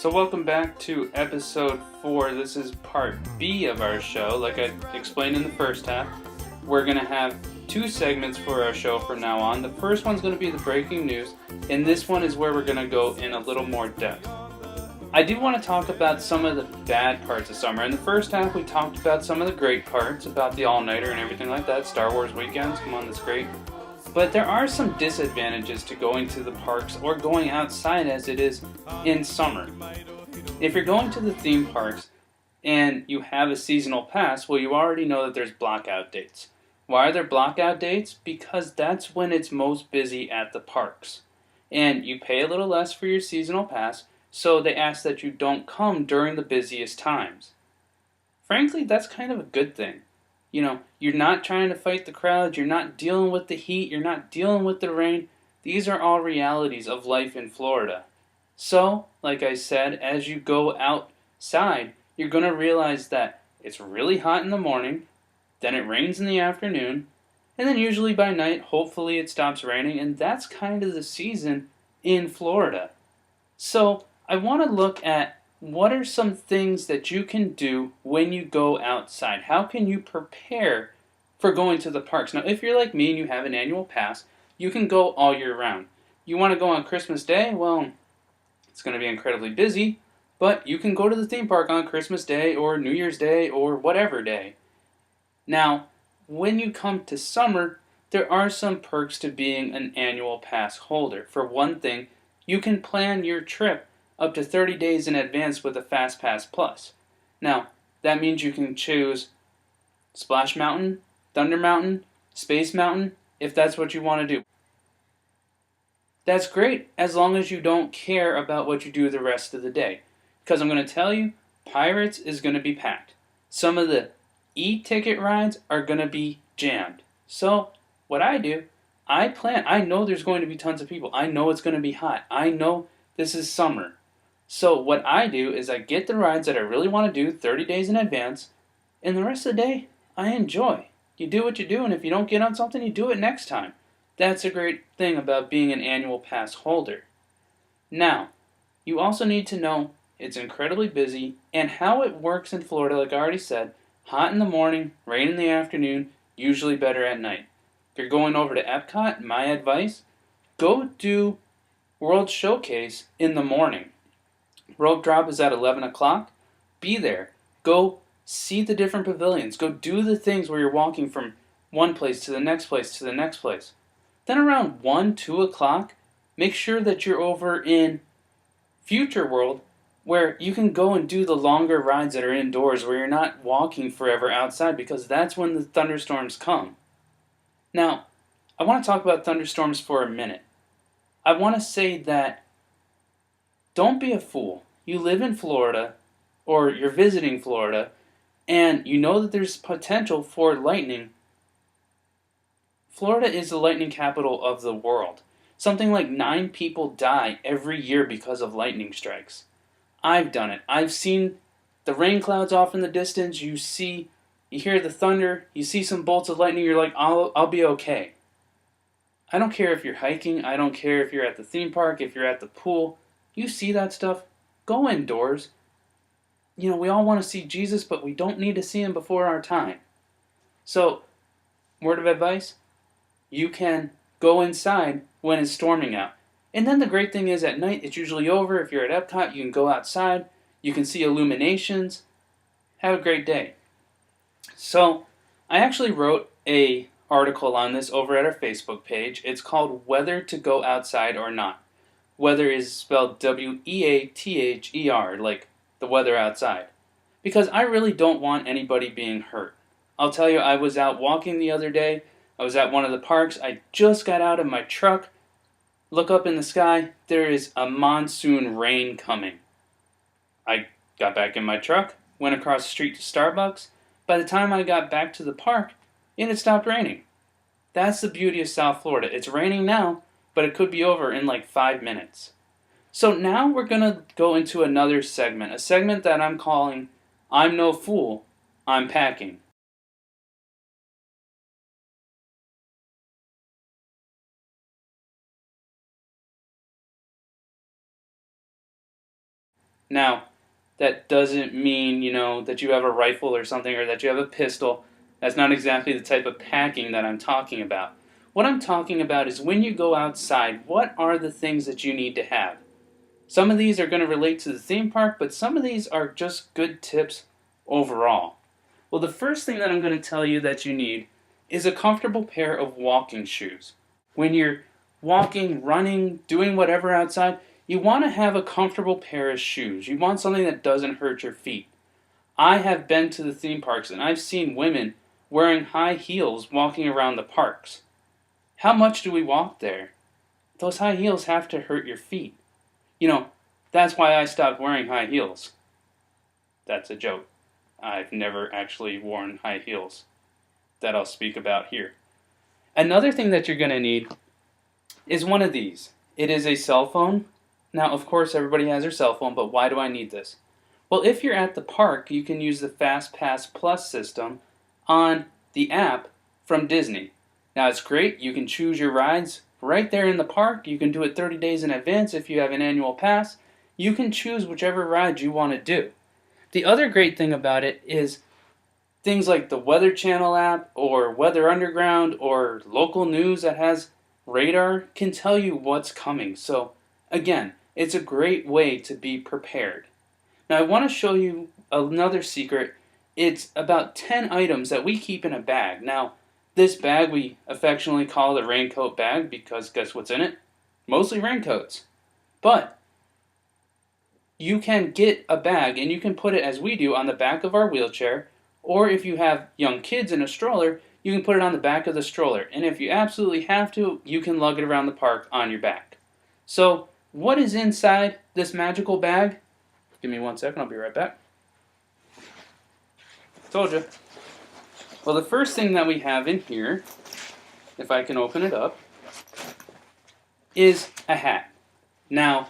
So welcome back to episode 4. This is part B of our show. Like I explained in the first half, we're going to have 2 segments for our show from now on. The first one's going to be the breaking news, and this one is where we're going to go in a little more depth. I do want to talk about some of the bad parts of summer. In the first half, we talked about some of the great parts, about the all-nighter and everything like that. Star Wars weekends, come on, that's great. But there are some disadvantages to going to the parks or going outside as it is in summer. If you're going to the theme parks and you have a seasonal pass, well, you already know that there's blackout dates. Why are there blackout dates? Because that's when it's most busy at the parks. And you pay a little less for your seasonal pass, so they ask that you don't come during the busiest times. Frankly, that's kind of a good thing. You know, you're not trying to fight the crowds, you're not dealing with the heat, you're not dealing with the rain. These are all realities of life in Florida. So, like I said, as you go outside, you're going to realize that it's really hot in the morning, then it rains in the afternoon, and then usually by night, hopefully it stops raining, and that's kind of the season in Florida. So, I want to look at what are some things that you can do when you go outside? How can you prepare for going to the parks? Now, if you're like me and you have an annual pass, you can go all year round. You want to go on Christmas Day? Well, it's going to be incredibly busy, but you can go to the theme park on Christmas Day or New Year's Day or whatever day. Now, when you come to summer, there are some perks to being an annual pass holder. For one thing, you can plan your trip up to 30 days in advance with a Fast Pass Plus. Now, that means you can choose Splash Mountain, Thunder Mountain, Space Mountain, if that's what you want to do. That's great, as long as you don't care about what you do the rest of the day. Because I'm going to tell you, Pirates is going to be packed. Some of the e-ticket rides are going to be jammed. So, what I do, I know there's going to be tons of people. I know it's going to be hot. I know this is summer. So what I do is I get the rides that I really want to do 30 days in advance, and the rest of the day, I enjoy. You do what you do, and if you don't get on something, you do it next time. That's a great thing about being an annual pass holder. Now, you also need to know it's incredibly busy, and how it works in Florida, like I already said, hot in the morning, rain in the afternoon, usually better at night. If you're going over to Epcot, my advice, go do World Showcase in the morning. Rope drop is at 11 o'clock. Be there. Go see the different pavilions. Go do the things where you're walking from one place to the next place to the next place. Then around 1, 2 o'clock, make sure that you're over in Future World where you can go and do the longer rides that are indoors where you're not walking forever outside, because that's when the thunderstorms come. Now, I want to talk about thunderstorms for a minute. I want to say that don't be a fool. You live in Florida, or you're visiting Florida, and you know that there's potential for lightning. Florida is the lightning capital of the world. Something like 9 people die every year because of lightning strikes. I've done it. I've seen the rain clouds off in the distance. You hear the thunder, you see some bolts of lightning, you're like, I'll be okay. I don't care if you're hiking, I don't care if you're at the theme park, if you're at the pool. You see that stuff, go indoors. You know, we all want to see Jesus, but we don't need to see him before our time. So, word of advice, you can go inside when it's storming out. And then the great thing is at night, it's usually over. If you're at Epcot, you can go outside, you can see illuminations. Have a great day. So, I actually wrote a article on this over at our Facebook page. It's called Whether to Go Outside or Not. Weather is spelled W-E-A-T-H-E-R, like the weather outside. Because I really don't want anybody being hurt. I'll tell you, I was out walking the other day. I was at one of the parks. I just got out of my truck. Look up in the sky. There is a monsoon rain coming. I got back in my truck, went across the street to Starbucks. By the time I got back to the park, it had stopped raining. That's the beauty of South Florida. It's raining now, but it could be over in like 5 minutes. So now we're going to go into another segment, a segment that I'm calling I'm No Fool, I'm Packing. Now, that doesn't mean, that you have a rifle or something or that you have a pistol. That's not exactly the type of packing that I'm talking about. What I'm talking about is when you go outside, what are the things that you need to have? Some of these are going to relate to the theme park, but some of these are just good tips overall. Well, the first thing that I'm going to tell you that you need is a comfortable pair of walking shoes. When you're walking, running, doing whatever outside, you want to have a comfortable pair of shoes. You want something that doesn't hurt your feet. I have been to the theme parks and I've seen women wearing high heels walking around the parks. How much do we walk there? Those high heels have to hurt your feet. That's why I stopped wearing high heels. That's a joke. I've never actually worn high heels that I'll speak about here. Another thing that you're going to need is one of these. It is a cell phone. Now, of course, everybody has their cell phone, but why do I need this? Well, if you're at the park, you can use the Fast Pass Plus system on the app from Disney. Now, it's great. You can choose your rides right there in the park. You can do it 30 days in advance if you have an annual pass. You can choose whichever ride you want to do. The other great thing about it is things like the Weather Channel app or Weather Underground or local news that has radar can tell you what's coming. So, again, it's a great way to be prepared. Now, I want to show you another secret. It's about 10 items that we keep in a bag. Now, this bag we affectionately call the raincoat bag because guess what's in it? Mostly raincoats. But you can get a bag and you can put it, as we do, on the back of our wheelchair, or if you have young kids in a stroller, you can put it on the back of the stroller. And if you absolutely have to, you can lug it around the park on your back. So, what is inside this magical bag? Give me 1 second, I'll be right back. Told you. Well, the first thing that we have in here, if I can open it up, is a hat. Now,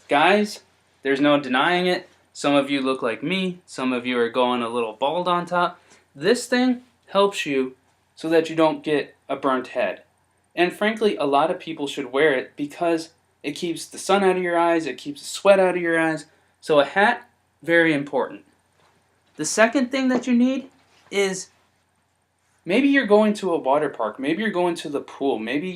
guys, there's no denying it. Some of you look like me. Some of you are going a little bald on top. This thing helps you so that you don't get a burnt head. And frankly, a lot of people should wear it because it keeps the sun out of your eyes, it keeps the sweat out of your eyes. So a hat, very important. The second thing that you need is maybe you're going to a water park, maybe you're going to the pool, maybe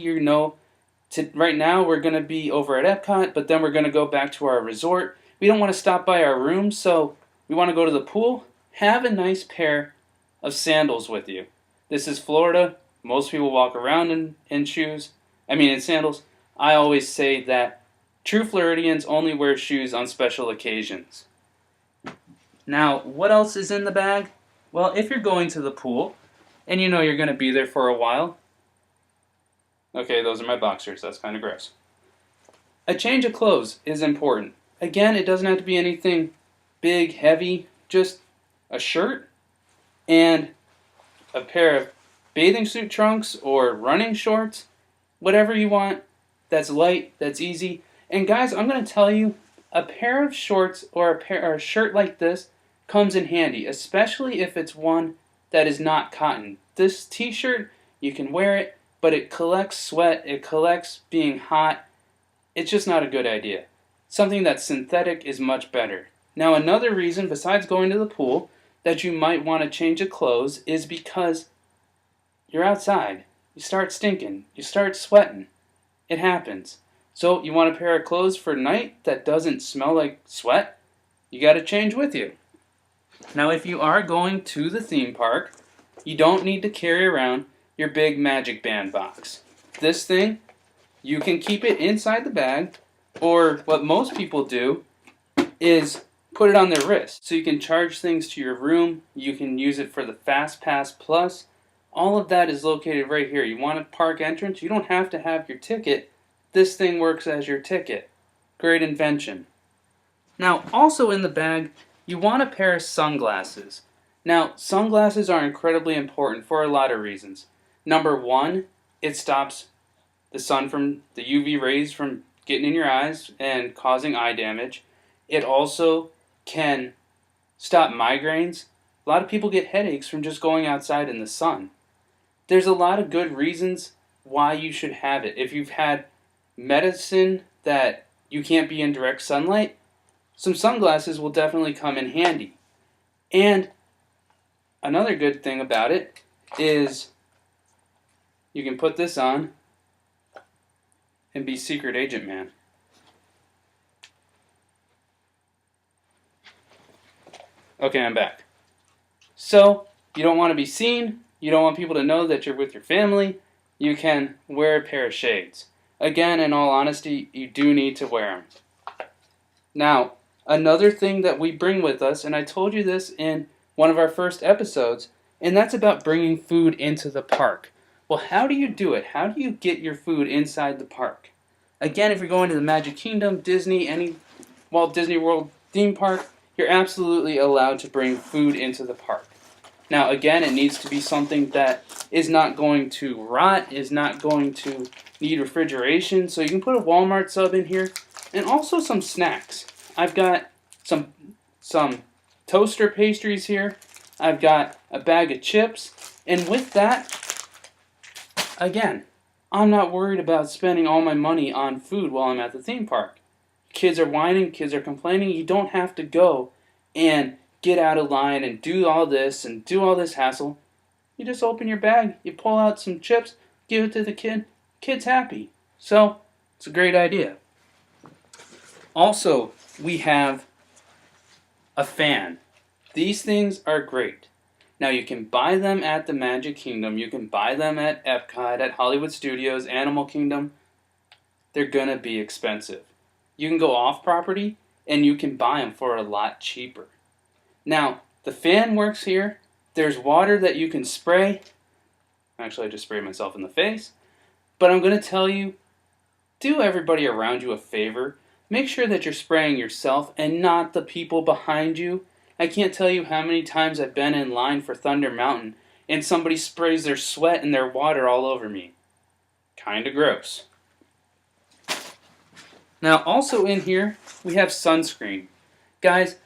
right now we're going to be over at Epcot, but then we're going to go back to our resort. We don't want to stop by our room, so we want to go to the pool. Have a nice pair of sandals with you. This is Florida. Most people walk around in sandals. I always say that true Floridians only wear shoes on special occasions. Now, what else is in the bag? Well, if you're going to the pool, and you're going to be there for a while. Okay, those are my boxers. That's kind of gross. A change of clothes is important. Again, it doesn't have to be anything big, heavy. Just a shirt and a pair of bathing suit trunks or running shorts. Whatever you want. That's light, that's easy. And guys, I'm going to tell you, a pair of shorts or a shirt like this comes in handy, especially if it's one that is not cotton. This t-shirt, you can wear it, but it collects sweat, it collects being hot. It's just not a good idea. Something that's synthetic is much better. Now, another reason, besides going to the pool, that you might want to change of clothes is because you're outside. You start stinking. You start sweating. It happens. So you want a pair of clothes for night that doesn't smell like sweat? You got to change with you. Now, if you are going to the theme park, you don't need to carry around your big Magic Band box. This thing, you can keep it inside the bag, or what most people do is put it on their wrist. So you can charge things to your room, you can use it for the Fast Pass Plus. All of that is located right here. You want a park entrance, you don't have to have your ticket. This thing works as your ticket. Great invention. Now, also in the bag, you want a pair of sunglasses. Now, sunglasses are incredibly important for a lot of reasons. Number one, it stops the sun from the UV rays from getting in your eyes and causing eye damage. It also can stop migraines. A lot of people get headaches from just going outside in the sun. There's a lot of good reasons why you should have it. If you've had medicine that you can't be in direct sunlight, some sunglasses will definitely come in handy. And another good thing about it is you can put this on and be secret agent man. Okay, I'm back. So, you don't want to be seen, you don't want people to know that you're with your family, you can wear a pair of shades. Again, in all honesty, you do need to wear them. Now, another thing that we bring with us, and I told you this in one of our first episodes, and that's about bringing food into the park. Well, how do you do it? How do you get your food inside the park? Again, if you're going to the Magic Kingdom, Disney, any Walt Disney World theme park, you're absolutely allowed to bring food into the park. Now, again, it needs to be something that is not going to rot, is not going to need refrigeration. So you can put a Walmart sub in here, and also some snacks. I've got some toaster pastries here. I've got a bag of chips. And with that, again, I'm not worried about spending all my money on food while I'm at the theme park. Kids are whining, kids are complaining. You don't have to go and get out of line and do all this hassle. You just open your bag, you pull out some chips, give it to the kid's happy. So, it's a great idea. Also, we have a fan. These things are great. Now, you can buy them at the Magic Kingdom, you can buy them at Epcot, at Hollywood Studios, Animal Kingdom. They're gonna be expensive. You can go off property and you can buy them for a lot cheaper. Now, the fan works here. There's water that you can spray. Actually, I just sprayed myself in the face. But I'm going to tell you, do everybody around you a favor. Make sure that you're spraying yourself and not the people behind you. I can't tell you how many times I've been in line for Thunder Mountain and somebody sprays their sweat and their water all over me. Kinda gross. Now, also in here, we have sunscreen. Guys,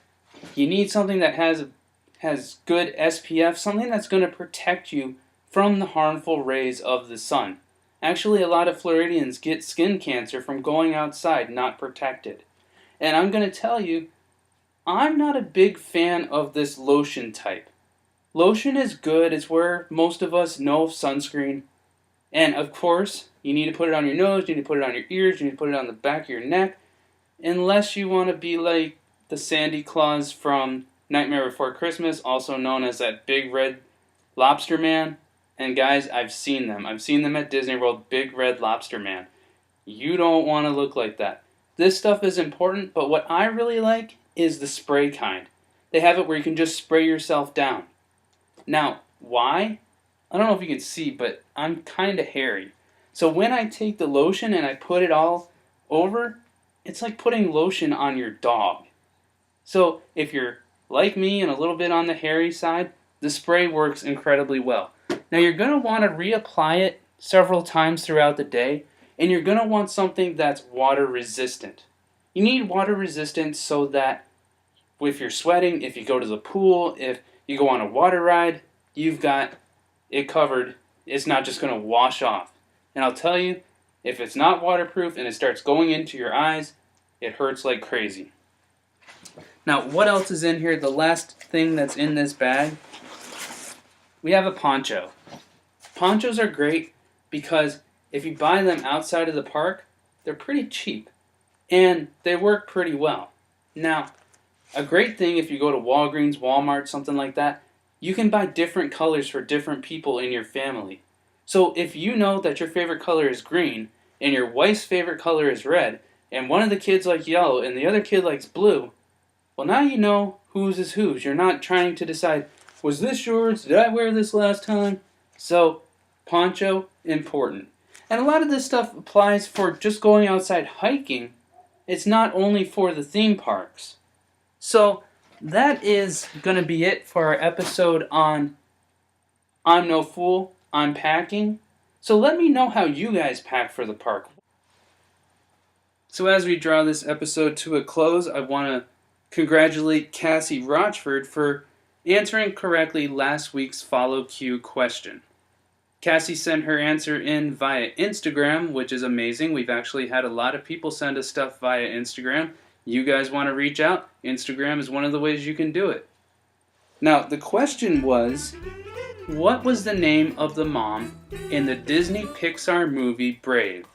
you need something that has good SPF, something that's going to protect you from the harmful rays of the sun. Actually, a lot of Floridians get skin cancer from going outside not protected. And I'm going to tell you, I'm not a big fan of this lotion type. Lotion is good, it's where most of us know sunscreen. And of course, you need to put it on your nose, you need to put it on your ears, you need to put it on the back of your neck. Unless you want to be like the Sandy Claus from Nightmare Before Christmas, also known as that big red lobster man. And guys, I've seen them. I've seen them at Disney World, big red lobster man. You don't want to look like that. This stuff is important, but what I really like is the spray kind. They have it where you can just spray yourself down. Now, why? I don't know if you can see, but I'm kind of hairy. So when I take the lotion and I put it all over, it's like putting lotion on your dog. So if you're like me and a little bit on the hairy side, the spray works incredibly well. Now you're going to want to reapply it several times throughout the day, and you're going to want something that's water resistant. You need water resistance so that if you're sweating, if you go to the pool, if you go on a water ride, you've got it covered. It's not just going to wash off. And I'll tell you, if it's not waterproof and it starts going into your eyes, it hurts like crazy. Now, what else is in here? The last thing that's in this bag, we have a poncho. Ponchos are great because if you buy them outside of the park, they're pretty cheap and they work pretty well. Now, a great thing if you go to Walgreens, Walmart, something like that, you can buy different colors for different people in your family. So if you know that your favorite color is green and your wife's favorite color is red and one of the kids likes yellow and the other kid likes blue, well, now you know whose is whose. You're not trying to decide, was this yours? Did I wear this last time? So, poncho, important. And a lot of this stuff applies for just going outside hiking. It's not only for the theme parks. So, that is going to be it for our episode on I'm No Fool, I'm Packing. So let me know how you guys pack for the park. So as we draw this episode to a close, I want to congratulate Cassie Rochford for answering correctly last week's follow Q question. Cassie sent her answer in via Instagram, which is amazing. We've actually had a lot of people send us stuff via Instagram. you guys want to reach out, Instagram is one of the ways you can do it. Now, the question was, what was the name of the mom in the Disney Pixar movie Brave?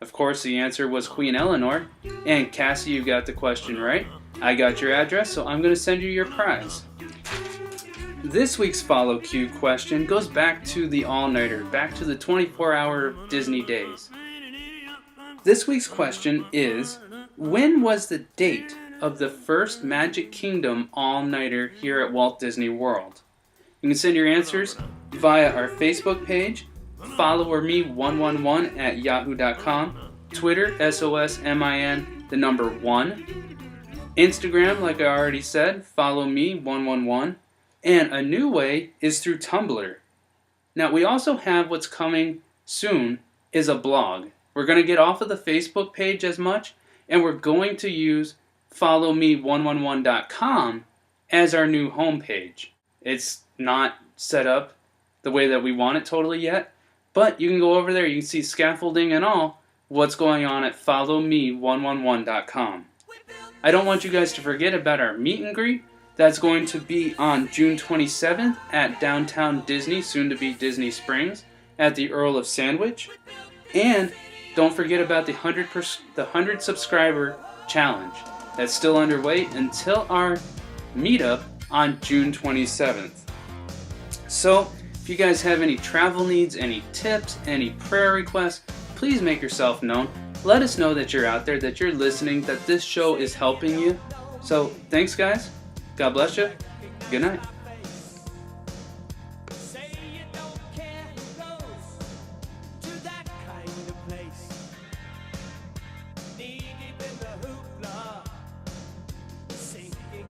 Of course, the answer was Queen Eleanor. And Cassie, you got the question right. I got your address, so I'm going to send you your prize. This week's Follow Q question goes back to the all-nighter, back to the 24-hour Disney days. This week's question is, when was the date of the first Magic Kingdom all-nighter here at Walt Disney World? You can send your answers via our Facebook page, followerme111 at yahoo.com, Twitter, SOSMIN, the number 1, Instagram, like I already said, follow me 111, and a new way is through Tumblr. Now, we also have what's coming soon is a blog. We're going to get off of the Facebook page as much, and we're going to use followme111.com as our new homepage. It's not set up the way that we want it totally yet, but you can go over there, you can see scaffolding and all, what's going on at followme111.com. I don't want you guys to forget about our meet and greet. That's going to be on June 27th at Downtown Disney, soon to be Disney Springs, at the Earl of Sandwich. And don't forget about the 100 subscriber challenge. That's still underway until our meetup on June 27th. So, if you guys have any travel needs, any tips, any prayer requests, please make yourself known. Let us know that you're out there, that you're listening, that this show is helping you. So, thanks guys. God bless you. Good night.